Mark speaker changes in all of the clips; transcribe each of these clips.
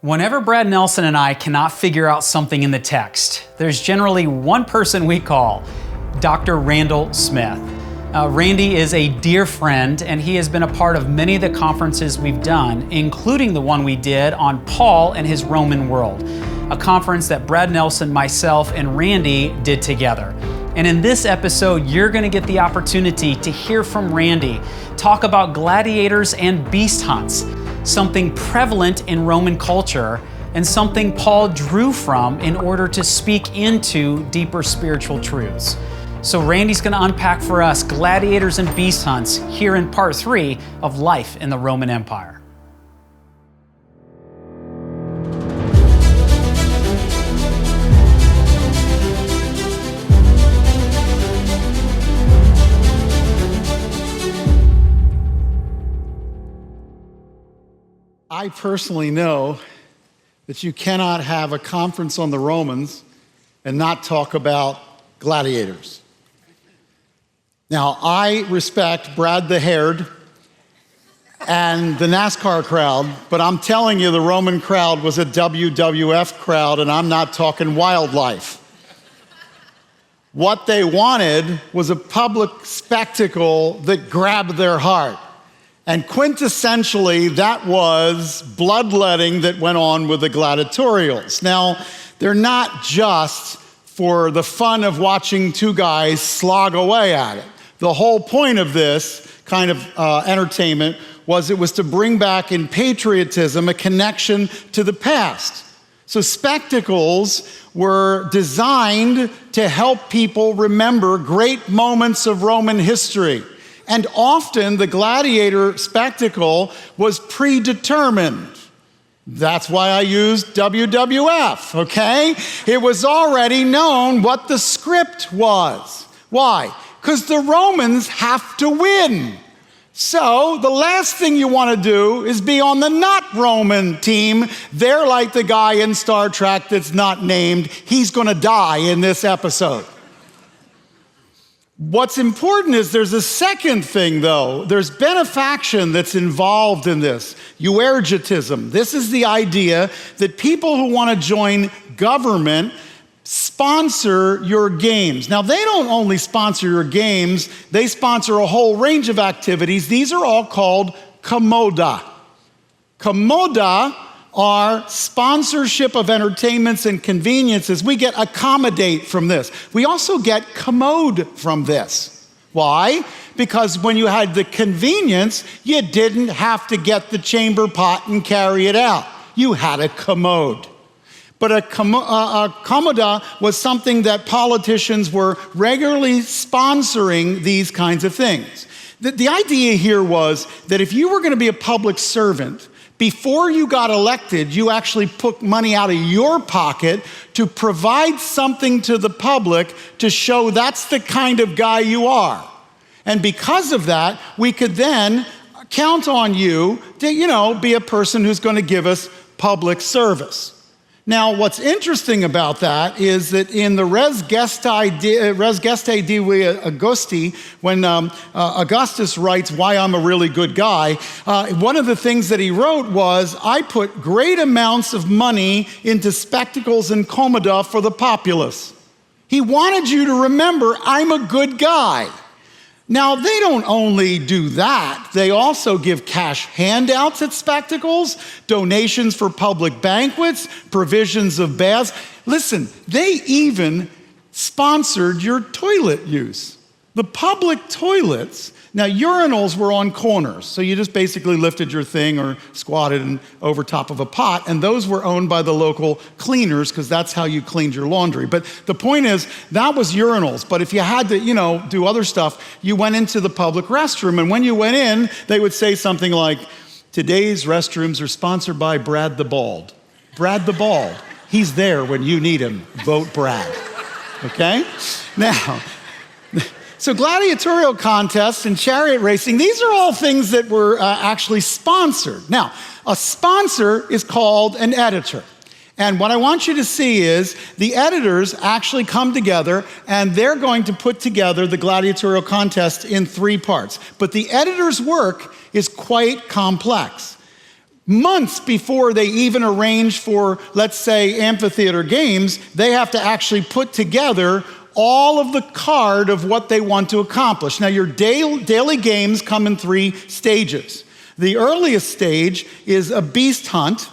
Speaker 1: Whenever Brad Nelson and I cannot figure out something in the text, there's generally one person we call, Dr. Randall Smith. Randy is a dear friend, and he has been a part of many of the conferences we've done, including the one we did on Paul and his Roman world, a conference that Brad Nelson, myself, and Randy did together. And in this episode, you're going to get the opportunity to hear from Randy talk about gladiators and beast hunts, something prevalent in Roman culture and something Paul drew from in order to speak into deeper spiritual truths. So Randy's going to unpack for us gladiators and beast hunts here in part 3 of Life in the Roman Empire.
Speaker 2: I personally know that you cannot have a conference on the Romans and not talk about gladiators. Now, I respect Brad the Haired and the NASCAR crowd, but I'm telling you the Roman crowd was a WWF crowd, and I'm not talking wildlife. What they wanted was a public spectacle that grabbed their heart. And quintessentially, that was bloodletting that went on with the gladiatorials. Now, they're not just for the fun of watching two guys slog away at it. The whole point of this kind of entertainment was it was to bring back in patriotism a connection to the past. So spectacles were designed to help people remember great moments of Roman history. And often the gladiator spectacle was predetermined. That's why I used WWF, okay? It was already known what the script was. Why? Because the Romans have to win. So the last thing you want to do is be on the not Roman team. They're like the guy in Star Trek that's not named. He's going to die in this episode. What's important is there's a second thing, though. There's benefaction that's involved in this, euergetism. This is the idea that people who want to join government sponsor your games. Now, they don't only sponsor your games, they sponsor a whole range of activities. These are all called commoda. Commoda are sponsorship of entertainments and conveniences. We get accommodate from this. We also get commode from this. Why? Because when you had the convenience, you didn't have to get the chamber pot and carry it out. You had a commode. But a commoda was something that politicians were regularly sponsoring these kinds of things. The idea here was that if you were going to be a public servant, before you got elected, you actually put money out of your pocket to provide something to the public to show that's the kind of guy you are. And because of that, we could then count on you to, be a person who's going to give us public service. Now, what's interesting about that is that in the Res Gestae Divi Augusti, when Augustus writes why I'm a really good guy, one of the things that he wrote was, I put great amounts of money into spectacles and commoda for the populace. He wanted you to remember, I'm a good guy. Now, they don't only do that, they also give cash handouts at spectacles, donations for public banquets, provisions of baths. Listen, they even sponsored your toilet use. The public toilets, now urinals were on corners, so you just basically lifted your thing or squatted over top of a pot, and those were owned by the local cleaners because that's how you cleaned your laundry. But the point is, that was urinals, but if you had to, do other stuff, you went into the public restroom, and when you went in, they would say something like, today's restrooms are sponsored by Brad the Bald. Brad the Bald, he's there when you need him. Vote Brad, okay? Now, so gladiatorial contests and chariot racing, these are all things that were actually sponsored. Now, a sponsor is called an editor. And what I want you to see is the editors actually come together and they're going to put together the gladiatorial contest in 3 parts. But the editor's work is quite complex. months before they even arrange for, let's say, amphitheater games, they have to actually put together all of the card of what they want to accomplish. Now, your daily games come in 3 stages. The earliest stage is a beast hunt.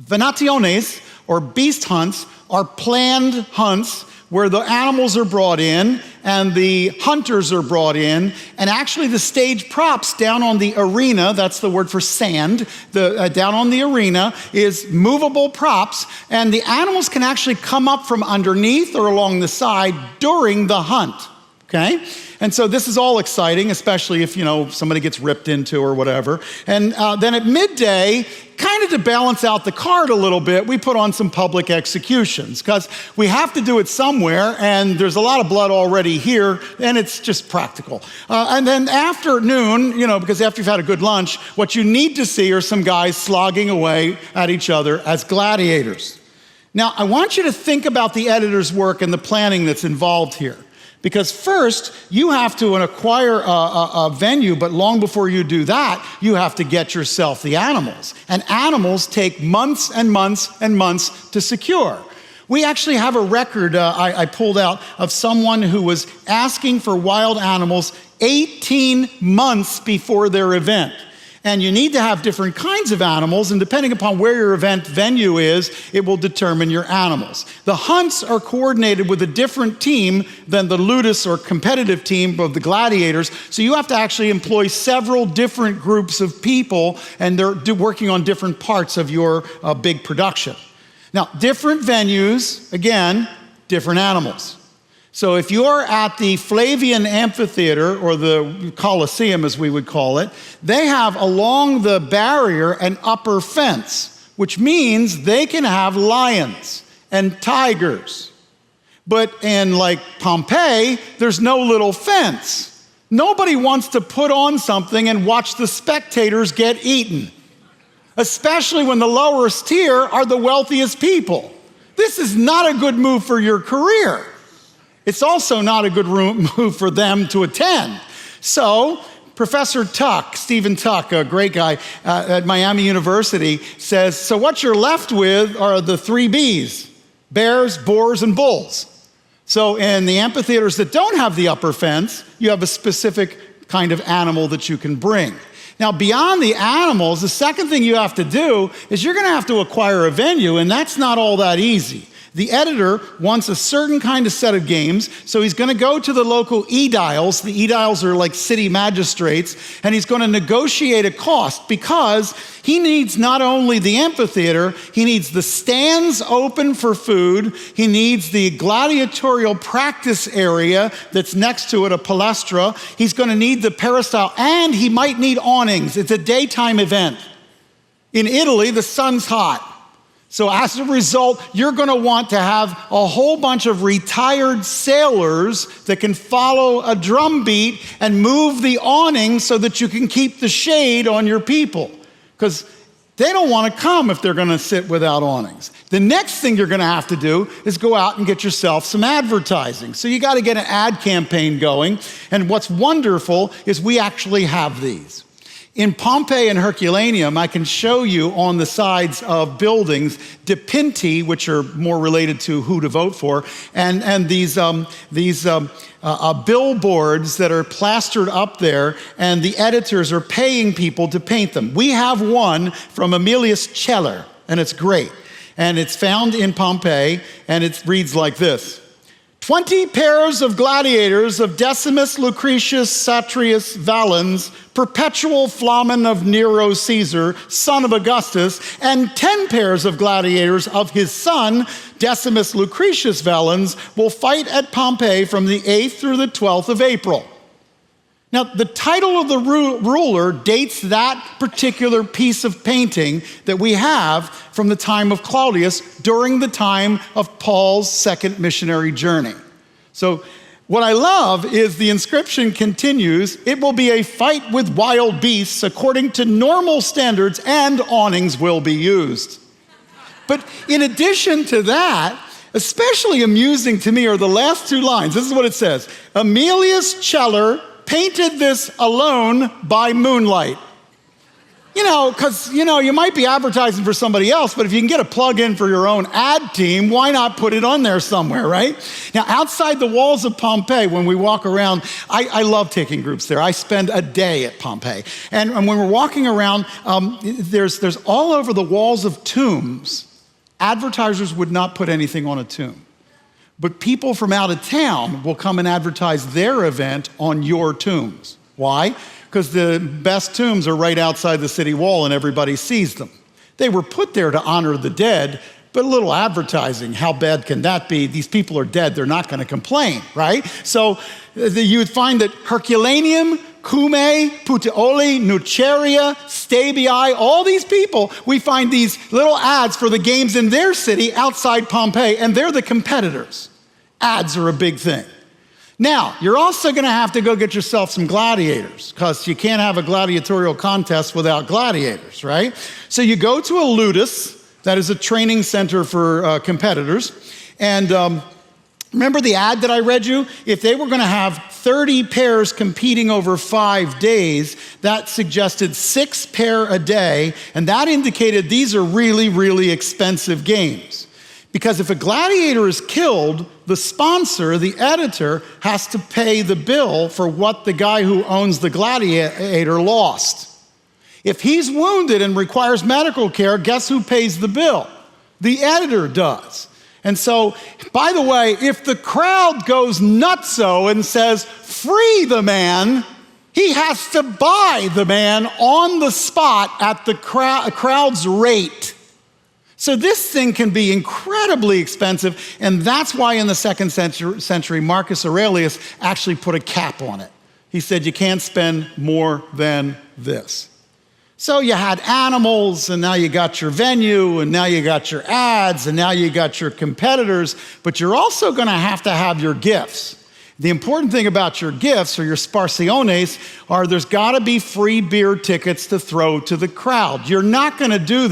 Speaker 2: Venationes, or beast hunts, are planned hunts where the animals are brought in and the hunters are brought in, and actually the stage props down on the arena, that's the word for sand, down on the arena is movable props, and the animals can actually come up from underneath or along the side during the hunt, okay? And so this is all exciting, especially if, somebody gets ripped into or whatever. And then at midday, kind of to balance out the card a little bit, we put on some public executions because we have to do it somewhere, and there's a lot of blood already here, and it's just practical. And then after noon, because after you've had a good lunch, what you need to see are some guys slogging away at each other as gladiators. Now, I want you to think about the editor's work and the planning that's involved here. Because first, you have to acquire a venue, but long before you do that, you have to get yourself the animals. And animals take months and months and months to secure. We actually have a record I pulled out of someone who was asking for wild animals 18 months before their event. And you need to have different kinds of animals, and depending upon where your event venue is, it will determine your animals. The hunts are coordinated with a different team than the ludus or competitive team of the gladiators, so you have to actually employ several different groups of people, and they're working on different parts of your big production. Now, different venues, again, different animals. So if you're at the Flavian Amphitheater, or the Colosseum as we would call it, they have along the barrier an upper fence, which means they can have lions and tigers. But in like Pompeii, there's no little fence. Nobody wants to put on something and watch the spectators get eaten, especially when the lowest tier are the wealthiest people. This is not a good move for your career. It's also not a good move for them to attend. So Professor Tuck, Stephen Tuck, a great guy at Miami University, says, so what you're left with are the 3 Bs, bears, boars, and bulls. So in the amphitheaters that don't have the upper fence, you have a specific kind of animal that you can bring. Now, beyond the animals, the second thing you have to do is you're going to have to acquire a venue, and that's not all that easy. The editor wants a certain kind of set of games, so he's going to go to the local aediles. The aediles are like city magistrates, and he's going to negotiate a cost because he needs not only the amphitheater, he needs the stands open for food, he needs the gladiatorial practice area that's next to it, a palestra, he's going to need the peristyle, and he might need awnings. It's a daytime event. In Italy, the sun's hot. So as a result, you're going to want to have a whole bunch of retired sailors that can follow a drumbeat and move the awning so that you can keep the shade on your people. Because they don't want to come if they're going to sit without awnings. The next thing you're going to have to do is go out and get yourself some advertising. So you got to get an ad campaign going. And what's wonderful is we actually have these. In Pompeii and Herculaneum, I can show you on the sides of buildings dipinti, which are more related to who to vote for, and these billboards that are plastered up there, and the editors are paying people to paint them. We have one from Aemilius Celer, and it's great. And it's found in Pompeii, and it reads like this. 20 pairs of gladiators of Decimus Lucretius Satrius Valens, perpetual flamen of Nero Caesar, son of Augustus, and 10 pairs of gladiators of his son, Decimus Lucretius Valens, will fight at Pompeii from the 8th through the 12th of April. Now, the title of the ruler dates that particular piece of painting that we have from the time of Claudius during the time of Paul's second missionary journey. So what I love is the inscription continues, it will be a fight with wild beasts according to normal standards, and awnings will be used. But in addition to that, especially amusing to me are the last 2 lines. This is what it says. Aemilius Celer painted this alone by moonlight. Because, you might be advertising for somebody else, but if you can get a plug-in for your own ad team, why not put it on there somewhere, right? Now, outside the walls of Pompeii, when we walk around, I love taking groups there. I spend a day at Pompeii. And when we're walking around, there's all over the walls of tombs, advertisers would not put anything on a tomb. But people from out of town will come and advertise their event on your tombs. Why? Because the best tombs are right outside the city wall and everybody sees them. They were put there to honor the dead, but a little advertising, how bad can that be? These people are dead, they're not going to complain, right? So you would find that Herculaneum, Cumae, Puteoli, Nuceria, Stabii, all these people, we find these little ads for the games in their city outside Pompeii, and they're the competitors. Ads are a big thing. Now, you're also going to have to go get yourself some gladiators, because you can't have a gladiatorial contest without gladiators, right? So you go to a ludus, that is a training center for competitors, and remember the ad that I read you? If they were going to have 30 pairs competing over 5 days, that suggested 6 pair a day, and that indicated these are really, really expensive games. Because if a gladiator is killed, the sponsor, the editor, has to pay the bill for what the guy who owns the gladiator lost. If he's wounded and requires medical care, guess who pays the bill? The editor does. And so, by the way, if the crowd goes nutso and says, free the man, he has to buy the man on the spot at the crowd's rate. So this thing can be incredibly expensive, and that's why in the 2nd century, Marcus Aurelius actually put a cap on it. He said you can't spend more than this. So you had animals, and now you got your venue, and now you got your ads, and now you got your competitors, but you're also going to have your gifts. The important thing about your gifts, or your sparsiones, are there's got to be free beer tickets to throw to the crowd. You're not going to do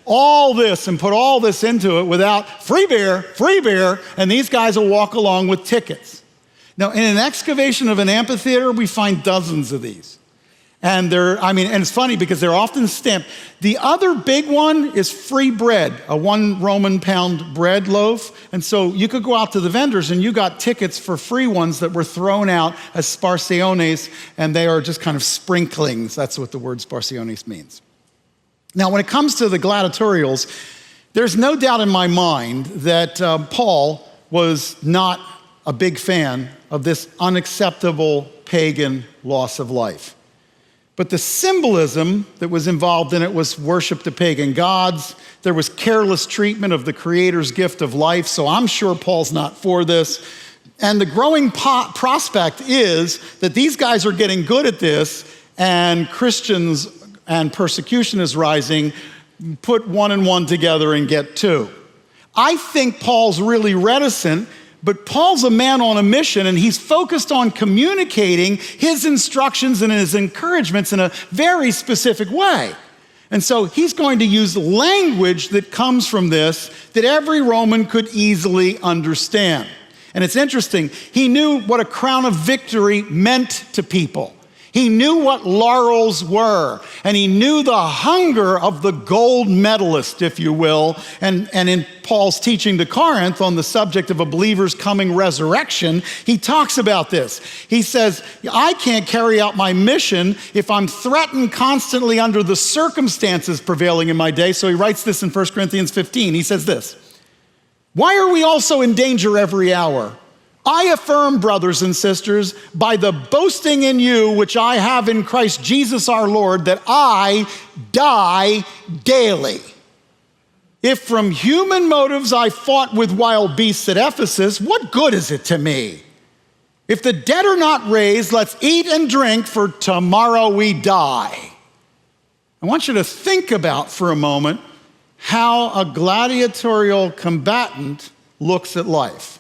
Speaker 2: all this and put all this into it without free beer, and these guys will walk along with tickets. Now, in an excavation of an amphitheater, we find dozens of these. And and it's funny because they're often stamped. The other big one is free bread, a 1 Roman pound bread loaf. And so you could go out to the vendors and you got tickets for free ones that were thrown out as sparsiones, and they are just kind of sprinklings. That's what the word sparsiones means. Now, when it comes to the gladiatorials, there's no doubt in my mind that Paul was not a big fan of this unacceptable pagan loss of life. But the symbolism that was involved in it was worship to pagan gods. There was careless treatment of the Creator's gift of life, so I'm sure Paul's not for this. And the growing prospect is that these guys are getting good at this, and Christians and persecution is rising. Put 1 and 1 together and get 2. I think Paul's really reticent, but Paul's a man on a mission, and he's focused on communicating his instructions and his encouragements in a very specific way. And so he's going to use language that comes from this that every Roman could easily understand. And it's interesting, he knew what a crown of victory meant to people. He knew what laurels were, and he knew the hunger of the gold medalist, if you will. And in Paul's teaching to Corinth on the subject of a believer's coming resurrection, he talks about this. He says, I can't carry out my mission if I'm threatened constantly under the circumstances prevailing in my day. So he writes this in 1 Corinthians 15. He says this, why are we also in danger every hour? I affirm, brothers and sisters, by the boasting in you which I have in Christ Jesus our Lord, that I die daily. If from human motives I fought with wild beasts at Ephesus, what good is it to me? If the dead are not raised, let's eat and drink, for tomorrow we die. I want you to think about for a moment how a gladiatorial combatant looks at life.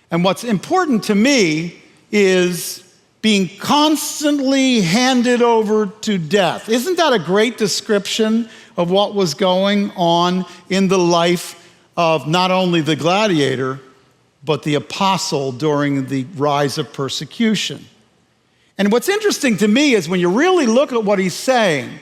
Speaker 2: And what's important to me is being constantly handed over to death. Isn't that a great description of what was going on in the life of not only the gladiator, but the apostle during the rise of persecution? And what's interesting to me is when you really look at what he's saying,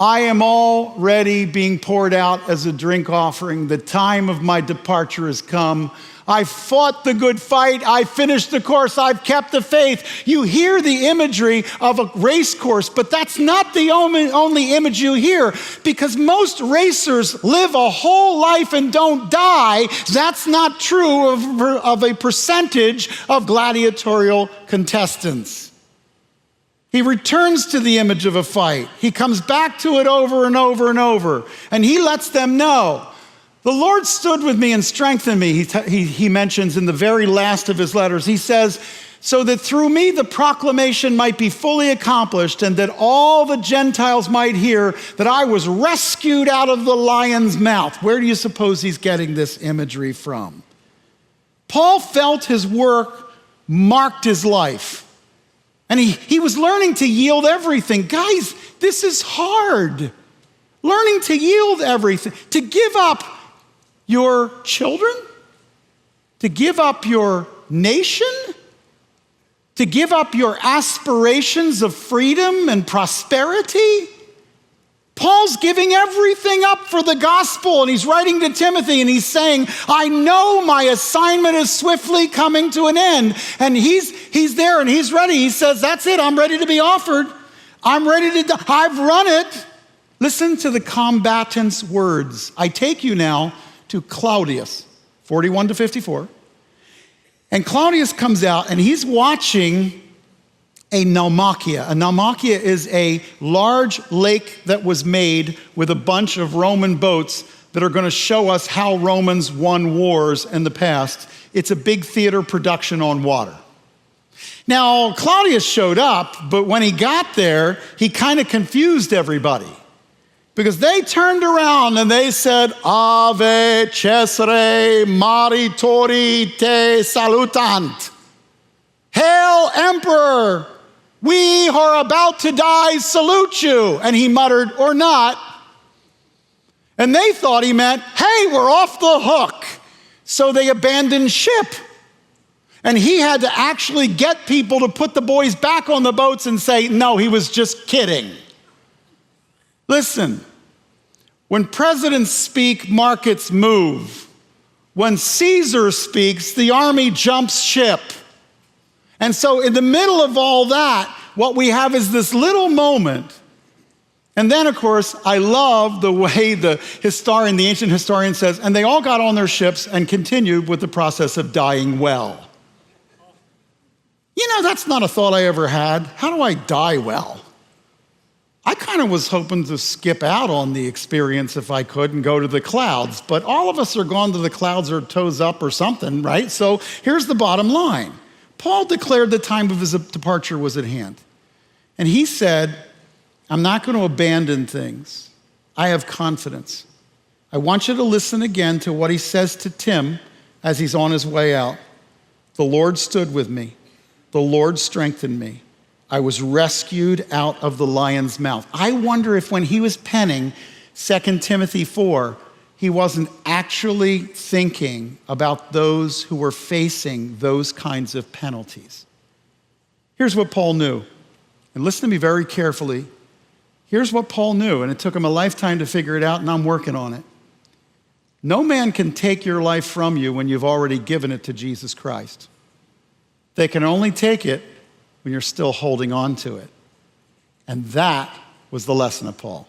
Speaker 2: I am already being poured out as a drink offering. The time of my departure has come. I fought the good fight. I finished the course. I've kept the faith. You hear the imagery of a race course, but that's not the only image you hear, because most racers live a whole life and don't die. That's not true of a percentage of gladiatorial contestants. He returns to the image of a fight. He comes back to it over and over and over. And he lets them know, the Lord stood with me and strengthened me. He mentions in the very last of his letters, he says, so that through me the proclamation might be fully accomplished and that all the Gentiles might hear that I was rescued out of the lion's mouth. Where do you suppose he's getting this imagery from? Paul felt his work marked his life. And he was learning to yield everything. Guys, this is hard. Learning to yield everything. To give up your children? To give up your nation? To give up your aspirations of freedom and prosperity? Paul's giving everything up for the gospel, and he's writing to Timothy, and he's saying, I know my assignment is swiftly coming to an end. And he's there, and he's ready. He says, that's it, I'm ready to be offered. I'm ready to die. I've run it. Listen to the combatant's words. I take you now to Claudius, 41 to 54. And Claudius comes out, and he's watching a naumachia. A naumachia is a large lake that was made with a bunch of Roman boats that are going to show us how Romans won wars in the past. It's a big theater production on water. Now, Claudius showed up, but when he got there, he kind of confused everybody, because they turned around and they said, Ave Cesare maritori te salutant. Hail, Emperor! We who are about to die salute you. And he muttered, or not. And they thought he meant, hey, we're off the hook. So they abandoned ship. And he had to actually get people to put the boys back on the boats and say, no, he was just kidding. Listen, when presidents speak, markets move. When Caesar speaks, the army jumps ship. And so in the middle of all that, what we have is this little moment. And then, of course, I love the way the ancient historian says, and they all got on their ships and continued with the process of dying well. You know, that's not a thought I ever had. How do I die well? I kind of was hoping to skip out on the experience if I could and go to the clouds. But all of us are gone to the clouds or toes up or something, right? So here's the bottom line. Paul declared the time of his departure was at hand. And he said, I'm not going to abandon things. I have confidence. I want you to listen again to what he says to Tim as he's on his way out. The Lord stood with me. The Lord strengthened me. I was rescued out of the lion's mouth. I wonder if when he was penning 2 Timothy 4, he wasn't actually thinking about those who were facing those kinds of penalties. Here's what Paul knew. And listen to me very carefully. Here's what Paul knew, and it took him a lifetime to figure it out, and I'm working on it. No man can take your life from you when you've already given it to Jesus Christ. They can only take it when you're still holding on to it. And that was the lesson of Paul.